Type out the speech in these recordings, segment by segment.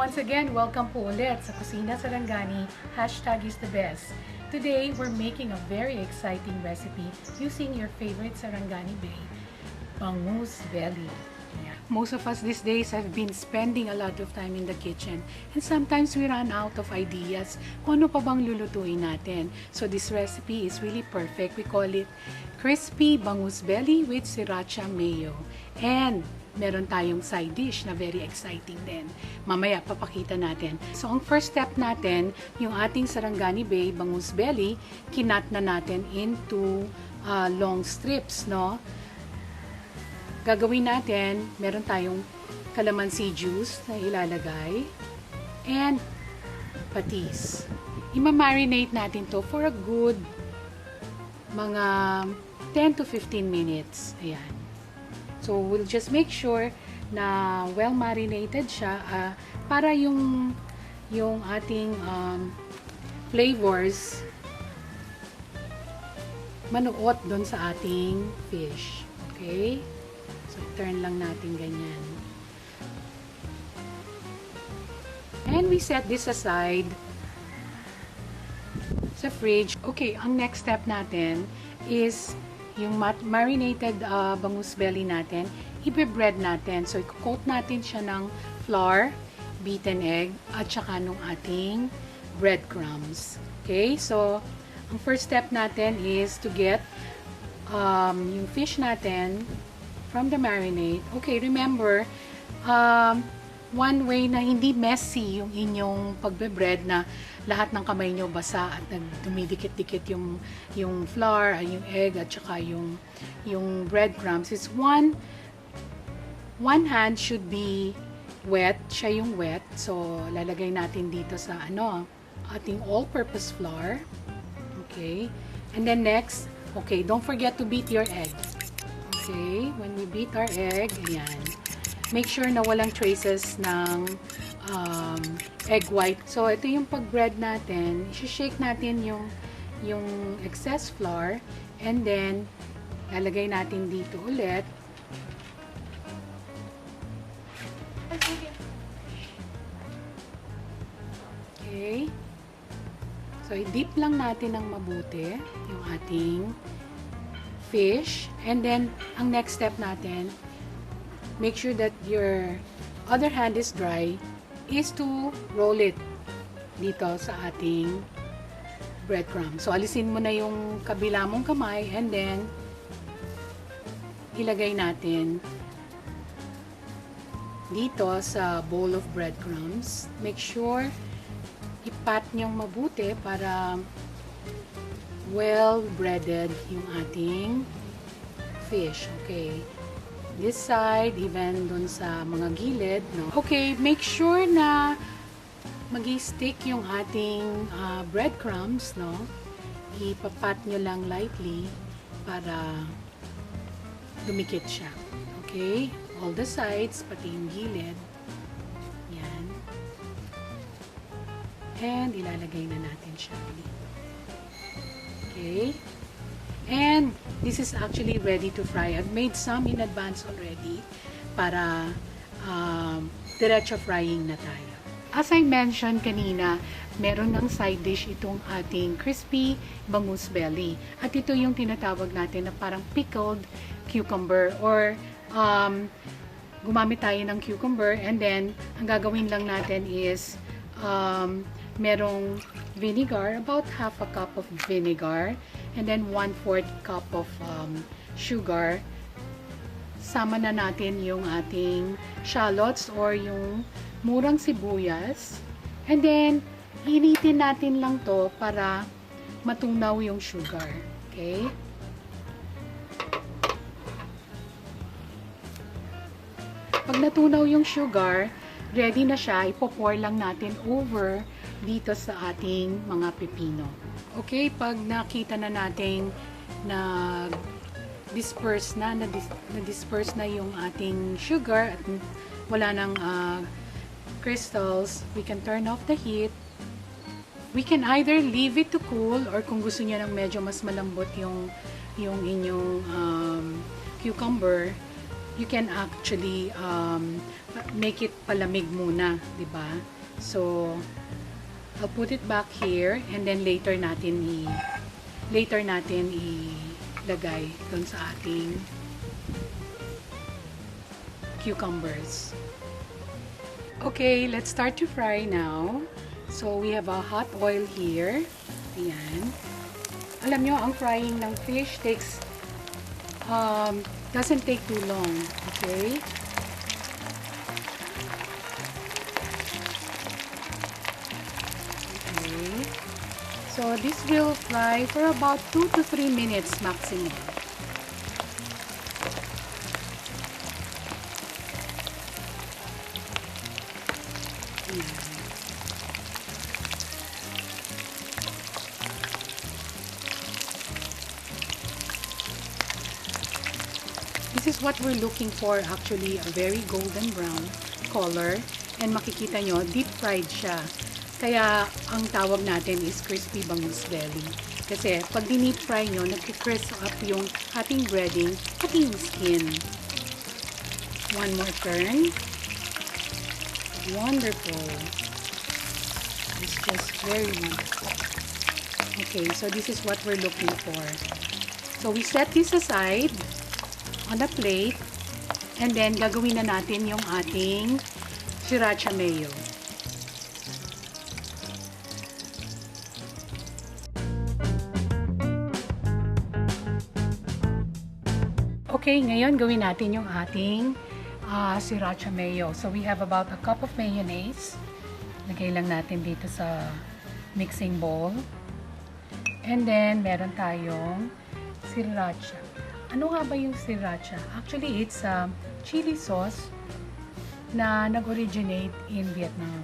Once again, welcome po ulit sa Kusina Sarangani, #is_the_best. Today, we're making a very exciting recipe using your favorite Sarangani bay, bangus belly. Yeah. Most of us these days have been spending a lot of time in the kitchen and sometimes we run out of ideas kung ano pa bang lulutuin natin. So this recipe is really perfect. We call it crispy bangus belly with Sriracha mayo. And meron tayong side dish na very exciting din. Mamaya papakita natin. So ang first step natin, yung ating Sarangani bay bangus belly, kinat na natin into long strips, no? Gagawin natin, meron tayong calamansi juice na ilalagay and patis. Ima-marinate natin to for a good mga 10 to 15 minutes. Ayan. So, we'll just make sure na well marinated siya para yung ating flavors manuot doon sa ating fish. Okay? So, turn lang natin ganyan. And we set this aside sa fridge. Okay, ang next step natin is yung marinated bangus belly natin, ibe-bread natin. So, i-coat natin siya ng flour, beaten egg, at saka nung ating breadcrumbs. Okay? So, ang first step natin is to get yung fish natin from the marinade. Okay, remember, one way na hindi messy yung inyong pagbe-bread na lahat ng kamay nyo basa at dumidikit-dikit yung flour, yung egg, at saka yung breadcrumbs is one hand should be wet, siya yung wet. So, lalagay natin dito sa ating all-purpose flour. Okay. And then next, okay, don't forget to beat your egg. Okay, when we beat our egg, ayan, make sure na walang traces ng egg white. So, ito yung pag-bread natin. I-shake natin yung excess flour and then lalagay natin dito ulit. Okay. So, i-dip lang natin ng mabuti yung ating fish. And then, ang next step natin, make sure that your other hand is dry, is to roll it dito sa ating breadcrumb. So, alisin mo na yung kabila mong kamay and then ilagay natin dito sa bowl of breadcrumbs. Make sure ipat niyong mabuti para well breaded yung ating fish. Okay. This side, even dun sa mga gilid, no? Okay, make sure na mag-stick yung ating breadcrumbs, no? Ipapat nyo lang lightly para dumikit siya. Okay? All the sides, pati yung gilid. Yan. And ilalagay na natin siya dito. Okay? And this is actually ready to fry. I've made some in advance already para diretso frying na tayo. As I mentioned kanina, meron ng side dish itong ating crispy bangus belly. At ito yung tinatawag natin na parang pickled cucumber or gumamit tayo ng cucumber and then ang gagawin lang natin is merong vinegar, about half a cup of vinegar, and then 1/4 cup of sugar. Sama na natin yung ating shallots or yung murang sibuyas. And then, initin natin lang to para matunaw yung sugar. Okay? Pag natunaw yung sugar, ready na siya, ipo-pour lang natin over dito sa ating mga pepino. Okay, pag nakita na natin na disperse na yung ating sugar at wala nang crystals, we can turn off the heat. We can either leave it to cool or kung gusto niyo ng medyo mas malambot yung inyong cucumber, you can actually make it palamig muna, di ba? So, I'll put it back here and then later natin ilagay dun sa ating cucumbers. Okay, let's start to fry now. So, we have a hot oil here. Ayan. Alam nyo, ang frying ng fish doesn't take too long. Okay? Okay. So, this will fry for about 2 to 3 minutes maximum. Ayan. This is what we're looking for, actually, a very golden brown color. And makikita nyo, deep fried siya. Kaya, ang tawag natin is crispy bangus belly. Kasi, pag deep fry nyo, nag-crisp up yung ating breading, pati yung skin. One more turn. Wonderful. It's just very wonderful. Okay, so this is what we're looking for. So, we set this aside on a plate, and then gagawin na natin yung ating Sriracha mayo. Okay, ngayon gawin natin yung ating Sriracha mayo. So we have about a cup of mayonnaise. Lagay lang natin dito sa mixing bowl. And then meron tayong Sriracha. Ano nga ba yung Sriracha? Actually, it's chili sauce na nag-originate in Vietnam.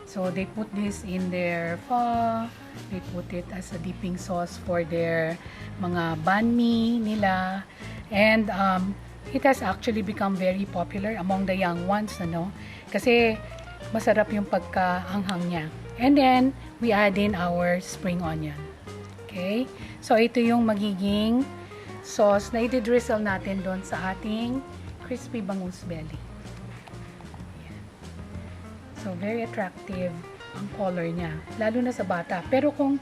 So, they put this in their pho. They put it as a dipping sauce for their mga banh mi nila. And it has actually become very popular among the young ones, ano? Kasi masarap yung pagkaanghang niya. And then, we add in our spring onion. Okay? So, ito yung magiging sauce na i-drizzle natin doon sa ating crispy bangus belly. Ayan. So, very attractive ang color niya. Lalo na sa bata. Pero kung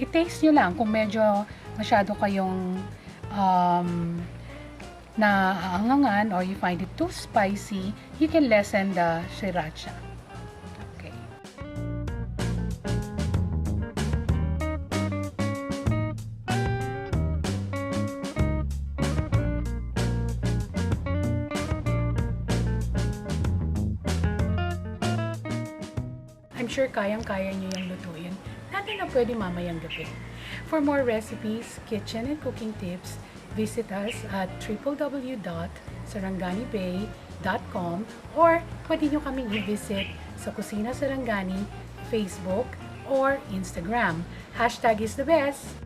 i-taste nyo lang, kung medyo masyado kayong naaangangan or you find it too spicy, you can lessen the sriracha. I'm sure kayang-kaya nyo yung lutuin. Natin na pwede mamayang gabi. For more recipes, kitchen and cooking tips, visit us at www.saranganibay.com or pwede nyo kaming i-visit sa Kusina Sarangani, Facebook, or Instagram. #is the best!